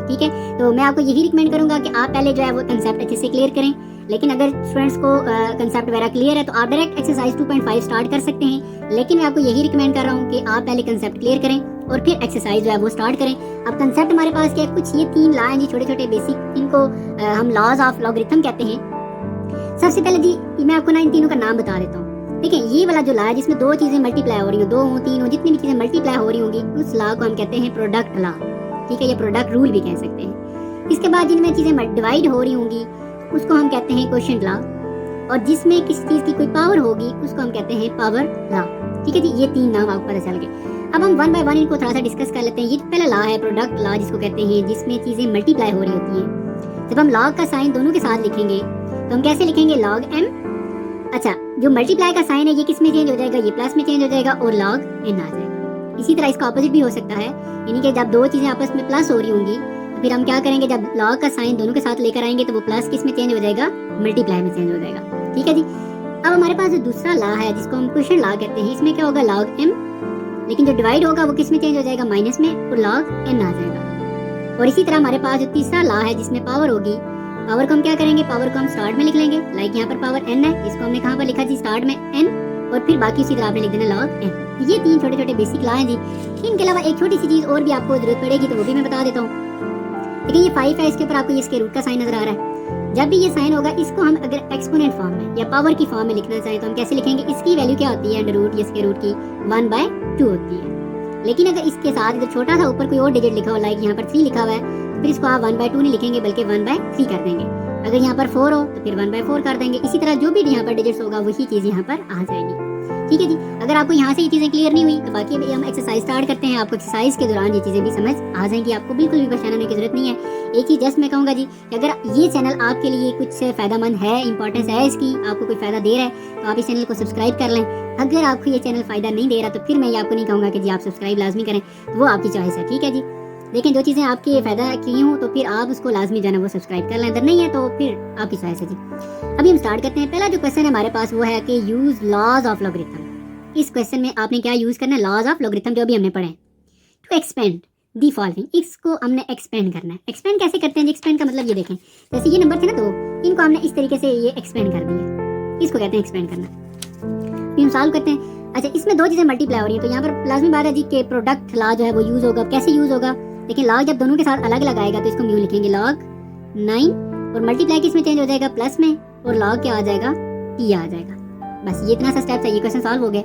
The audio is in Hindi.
ठीक है। तो मैं आपको यही रिकमेंड करूंगा कि आप पहले जो है वो कंसेप्ट अच्छे से क्लियर करें। लेकिन अगर स्टूडेंट्स को कंसेप्ट वगैरह क्लियर है तो आप डायरेक्ट एक्सरसाइज 2.5 स्टार्ट कर सकते हैं। लेकिन मैं आपको यही रिकमेंड कर रहा हूँ कि आप पहले कंसेप्ट क्लियर करें और फिर एक्सरसाइज जो है वो स्टार्ट करें। अब कंसेप्ट हमारे पास क्या है, कुछ ये 3 लॉ हैं जी, छोटे छोटे बेसिक, इनको हम लॉज ऑफ लॉगरिथम कहते हैं। सबसे पहले जी मैं आपको ना इन तीनों का नाम बता देता हूँ। ठीक है, ये वाला जो लॉ है जिसमें 2 चीजें मल्टीप्लाई हो रही हो, 2 हो 3 हो, जितनी भी चीजें मल्टीप्लाई हो रही होंगी उस लॉ को हम कहते हैं प्रोडक्ट लॉ। ठीक है, ये प्रोडक्ट रूल भी कह सकते हैं। इसके बाद जिनमें चीजें डिवाइड हो रही होंगी उसको हम कहते हैं क्वोशिएंट लॉ, और जिसमें किसी चीज की कोई पावर होगी उसको हम कहते हैं पावर लॉ। ठीक है जी, ये 3 नाम आपको पता चल गए। अब हम 1 बाय 1 इनको थोड़ा सा डिस्कस कर लेते हैं। ये पहला लॉ है प्रोडक्ट लॉ, जिसको कहते हैं जिसमें चीजें मल्टीप्लाई हो रही होती हैं। जब हम लॉग का साइन दोनों के साथ लिखेंगे तो हम कैसे लिखेंगे, लॉग m। अच्छा, जो मल्टीप्लाई का साइन है ये किस में चेंज हो जाएगा, ये प्लस में चेंज हो जाएगा और लॉग n आ जाएगा। इसी तरह इसका ऑपोजिट भी हो सकता है, यानी कि जब 2 चीजें आपस में प्लस हो रही होंगी तो फिर हम क्या करेंगे, जब लॉग का साइन दोनों के साथ लेकर आएंगे तो वो प्लस किस में चेंज हो जाएगा, मल्टीप्लाई में चेंज हो जाएगा। ठीक है जी। अब हमारे पास जो दूसरा लॉ है जिसको हम क्वोशिएंट लॉ कहते हैं, इसमें क्या होगा, लॉग m, लेकिन जो डिवाइड होगा वो किस में चेंज हो जाएगा, माइनस में, और लॉग n आ जाएगा। और इसी तरह हमारे पास जो तीसरा लॉ है जिसमें पावर होगी, पावर को हम क्या करेंगे, पावर को हम स्टार्ट में लिख लेंगे। लाइक यहाँ पर पावर n है, इसको हमने कहाँ पर लिखा जी, स्टार्ट में n, और फिर बाकी उसी तरह आपने लिख देना लॉग n। ये 3 छोटे छोटे बेसिक लॉ हैं जी। इनके अलावा एक छोटी सी चीज और भी आपको जरूरत पड़ेगी तो वो भी मैं बता देता हूँ। देखिए ये 5 है, इसके ऊपर आपको ये स्क्वायर रूट का साइन नजर आ रहा है। जब भी ये साइन होगा इसको हम अगर एक्सपोनेंट फॉर्म में या पावर की फॉर्म में लिखना चाहें तो हम कैसे लिखेंगे, इसकी वैल्यू क्या होती है, अंडर रूट या स्क्वायर रूट की 1/2 होती है। लेकिन अगर इसके साथ इधर छोटा सा ऊपर कोई और डिजिट लिखा हो, लाइक यहाँ पर 3 लिखा हुआ है, फिर इसको आप 1/2 नहीं लिखेंगे बल्कि 1/3 कर देंगे। अगर यहाँ पर 4 हो तो फिर 1/4 कर देंगे। इसी तरह जो भी यहाँ पर डिजिट्स होगा वही चीज यहाँ पर आ जाएगी। ठीक है जी। अगर आपको यहाँ से ये चीजें क्लियर नहीं हुई तो बाकी अभी हम एक्सरसाइज स्टार्ट करते हैं। आपको एक्सरसाइज के दौरान ये चीजें भी समझ आ जाएंगी, आपको बिल्कुल भी परेशान होने की जरूरत नहीं है। एक ही जस्ट मैं कहूंगा जी कि अगर ये चैनल आपके लिए कुछ फायदेमंद है, इंपॉर्टेंस है इसकी, आपको कोई फायदा दे रहा है तो आप इस चैनल को सब्सक्राइब कर लें। अगर आपको ये चैनल फायदा नहीं दे रहा तो फिर मैं ये आपको नहीं कहूंगा कि जी आप सब्सक्राइब लाजमी करें, वो आपकी चॉइस है। ठीक है जी। लेकिन जो चीजें आपके फायदा की हूँ तो फिर आप उसको लाजमी जाना वो सब्सक्राइब कर लें, अगर नहीं है तो फिर आपकी चॉइस है जी। अभी हम स्टार्ट करते हैं। पहला जो क्वेश्चन है हमारे पास वो है कि यूज लॉज ऑफ लॉगरिथम। इस क्वेश्चन में आपने क्या यूज करना है, लॉज ऑफ लॉगरिथम, जो अभी हमने पढ़े। टू एक्सपेंड दी फॉलोइंग, इसको हमने एक्सपेंड करना है। एक्सपेंड कैसे करते हैं, एक्सपेंड का मतलब ये देखें, जैसे ये नंबर थे ना 2, इनको हमने इस तरीके से ये एक्सपेंड कर दिया, इसको कहते हैं एक्सपेंड करना। हम सॉल्व करते हैं। अच्छा, इसमें 2 चीजें मल्टीप्लाई हो रही है तो यहाँ पर लाजमी बात है जी कि प्रोडक्ट लॉ जो है वो यूज होगा। कैसे यूज होगा, देखिए लॉग जब दोनों के साथ अलग अलग आएगा तो इसको हम यूं लिखेंगे लॉग 9, और मल्टीप्लाई किस में चेंज हो जाएगा, प्लस में, और लॉग क्या आ जाएगा, t आ जाएगा। बस ये इतना सा स्टेप है, ये क्वेश्चन सॉल्व हो गया।